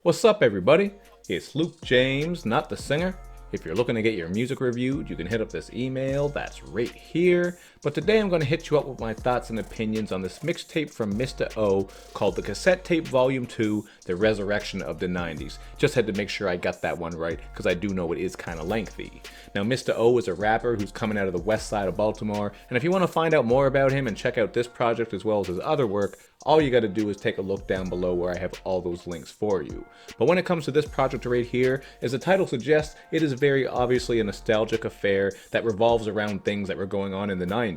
What's up, everybody? It's Luke James, not the singer. If you're looking to get your music reviewed, you can hit up this email that's right here. But today I'm going to hit you up with my thoughts and opinions on this mixtape from Mista called the Cassette Tape Volume 2, The Resurrection of the 90s. Just had to make sure I got that one right, because I do know it is kind of lengthy. Now, Mista is a rapper who's coming out of the west side of Baltimore, and if you want to find out more about him and check out this project as well as his other work, all you got to do is take a look down below where I have all those links for you. But when it comes to this project right here, as the title suggests, it is very obviously a nostalgic affair that revolves around things that were going on in the 90s.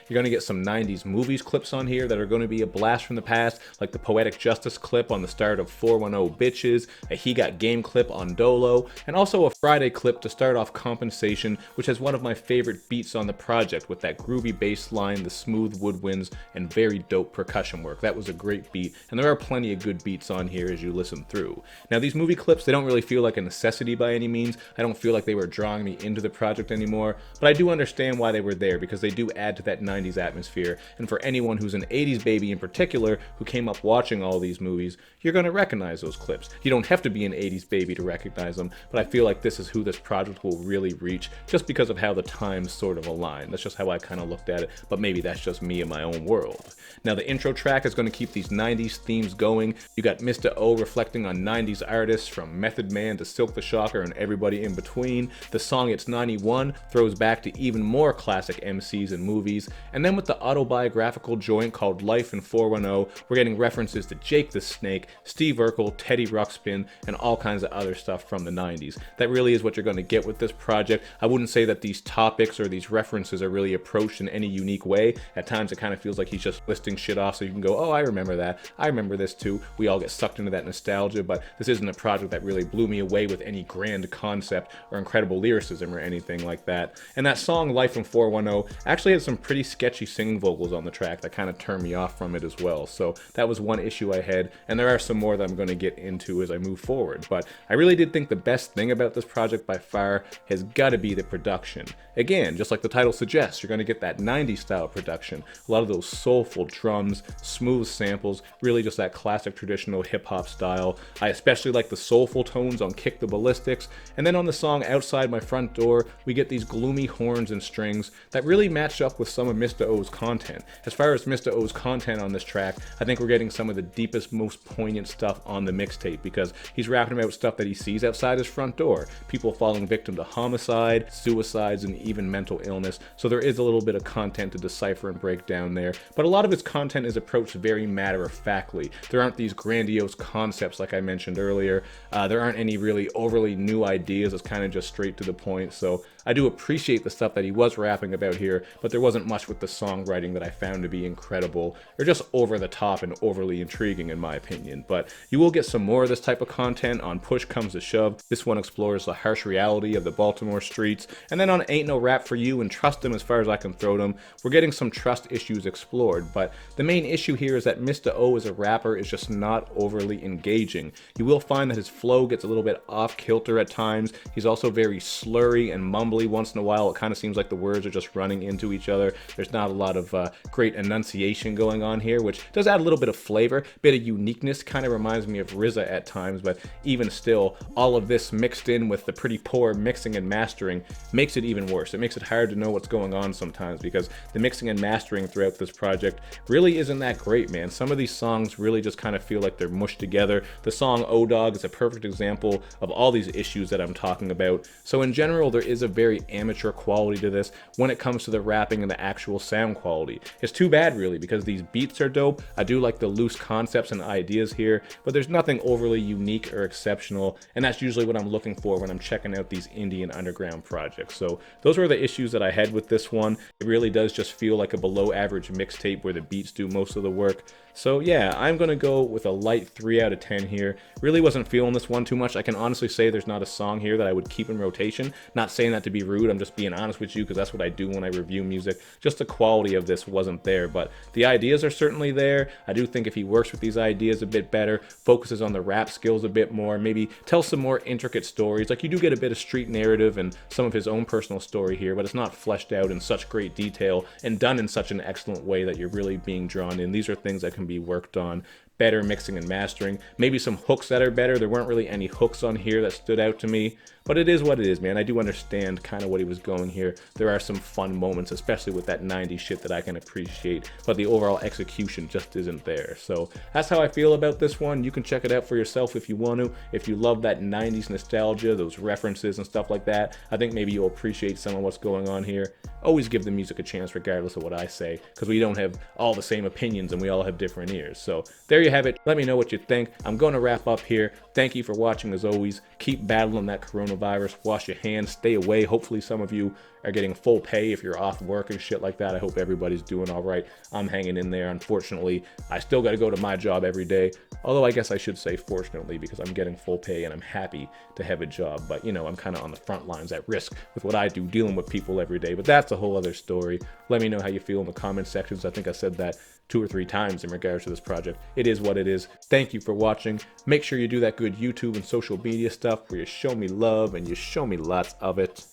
You're going to get some 90s movies clips on here that are going to be a blast from the past, like the Poetic Justice clip on the start of 410 Bitches, a He Got Game clip on Dolo, and also a Friday clip to start off Compensation, which has one of my favorite beats on the project with that groovy bass line, the smooth woodwinds, and very dope percussion work. That was a great beat, and there are plenty of good beats on here as you listen through. Now, these movie clips, they don't really feel like a necessity by any means. I don't feel like they were drawing me into the project anymore, but I do understand why they were there, because they do add to that 90s atmosphere, and for anyone who's an 80s baby in particular who came up watching all these movies, you're going to recognize those clips. You don't have to be an 80s baby to recognize them, but I feel like this is who this project will really reach, just because of how the times sort of align. That's just how I kind of looked at it, but maybe that's just me in my own world. Now, the intro track is going to keep these 90s themes going. You got Mista reflecting on 90s artists from Method Man to Silk the Shocker and everybody in between. The song It's 91 throws back to even more classic MCs and movies. And then with the autobiographical joint called Life in 410, we're getting references to Jake the Snake, Steve Urkel, Teddy Ruxpin, and all kinds of other stuff from the 90s. That really is what you're going to get with this project. I wouldn't say that these topics or these references are really approached in any unique way. At times it kind of feels like he's just listing shit off so you can go, oh, I remember that. I remember this too. We all get sucked into that nostalgia, but this isn't a project that really blew me away with any grand concept or incredible lyricism or anything like that. And that song, Life in 410, actually had some pretty sketchy singing vocals on the track that kind of turned me off from it as well. So that was one issue I had, and there are some more that I'm going to get into as I move forward. But I really did think the best thing about this project by far has got to be the production. Again, just like the title suggests, you're going to get that 90s style production. A lot of those soulful drums, smooth samples, really just that classic traditional hip-hop style. I especially like the soulful tones on Kick the Ballistics, and then on the song Outside My Front Door, we get these gloomy horns and strings that really match up with some of Mista content. As far as Mista content on this track, I think we're getting some of the deepest, most poignant stuff on the mixtape, because he's rapping about stuff that he sees outside his front door. People falling victim to homicide, suicides, and even mental illness. So there is a little bit of content to decipher and break down there, but a lot of his content is approached very matter-of-factly. There aren't these grandiose concepts like I mentioned earlier. There aren't any really overly new ideas. It's kind of just straight to the point. So I do appreciate the stuff that he was rapping about here, but there wasn't much with the songwriting that I found to be incredible, or just over the top and overly intriguing in my opinion. But you will get some more of this type of content on Push Comes to Shove. This one explores the harsh reality of the Baltimore streets. And then on Ain't No Rap For You and Trust Him As Far As I Can Throw Them, we're getting some trust issues explored. But the main issue here is that Mista as a rapper is just not overly engaging. You will find that his flow gets a little bit off-kilter at times. He's also very slurry and mumbly once in a while. It kind of seems like the words are just running into each other. There's not a lot of great enunciation going on here, which does add a little bit of flavor, bit of uniqueness. Kind of reminds me of RZA at times, but even still, all of this mixed in with the pretty poor mixing and mastering makes it even worse. It makes it hard to know what's going on sometimes, because the mixing and mastering throughout this project really isn't that great, man. Some of these songs really just kind of feel like they're mushed together. The song O-Dog is a perfect example of all these issues that I'm talking about. So in general, there is a very amateur quality to this when it comes to the rapping and the actual sound quality. It's too bad, really, because these beats are dope. I do like the loose concepts and ideas here, but there's nothing overly unique or exceptional, and that's usually what I'm looking for when I'm checking out these indie and underground projects. So those were the issues that I had with this one. It really does just feel like a below average mixtape where the beats do most of the work. So yeah, I'm gonna go with a light 3 out of 10 here. Really wasn't feeling this one too much. I can honestly say there's not a song here that I would keep in rotation. Not saying that to be rude, I'm just being honest with you, because that's what I do when I review music. Just the quality of this wasn't there, but the ideas are certainly there. I do think if he works with these ideas a bit better, focuses on the rap skills a bit more, maybe tells some more intricate stories. Like, you do get a bit of street narrative and some of his own personal story here, but it's not fleshed out in such great detail and done in such an excellent way that you're really being drawn in. These are things that can be worked on. better mixing and mastering. Maybe some hooks that are better. There weren't really any hooks on here that stood out to me, but it is what it is, man. I do understand kind of what he was going here. There are some fun moments, especially with that 90s shit that I can appreciate, but the overall execution just isn't there. So that's how I feel about this one. You can check it out for yourself if you want to. If you love that 90s nostalgia, those references and stuff like that, I think maybe you'll appreciate some of what's going on here. Always give the music a chance regardless of what I say, because we don't have all the same opinions and we all have different ears. So there you have it. Let me know what you think. I'm going to wrap up here. Thank you for watching as always. Keep battling that coronavirus. Wash your hands. Stay away. Hopefully some of you are getting full pay if you're off work and shit like that. I hope everybody's doing all right. I'm hanging in there. Unfortunately, I still got to go to my job every day. Although I guess I should say fortunately, because I'm getting full pay and I'm happy to have a job. But, you know, I'm kind of on the front lines at risk with what I do, dealing with people every day. But that's a whole other story. Let me know how you feel in the comment sections. I think I said that 2 or 3 times in regards to this project. It is what it is. Thank you for watching. Make sure you do that good YouTube and social media stuff where you show me love and you show me lots of it.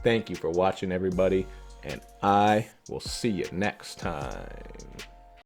Thank you for watching, everybody, and I will see you next time.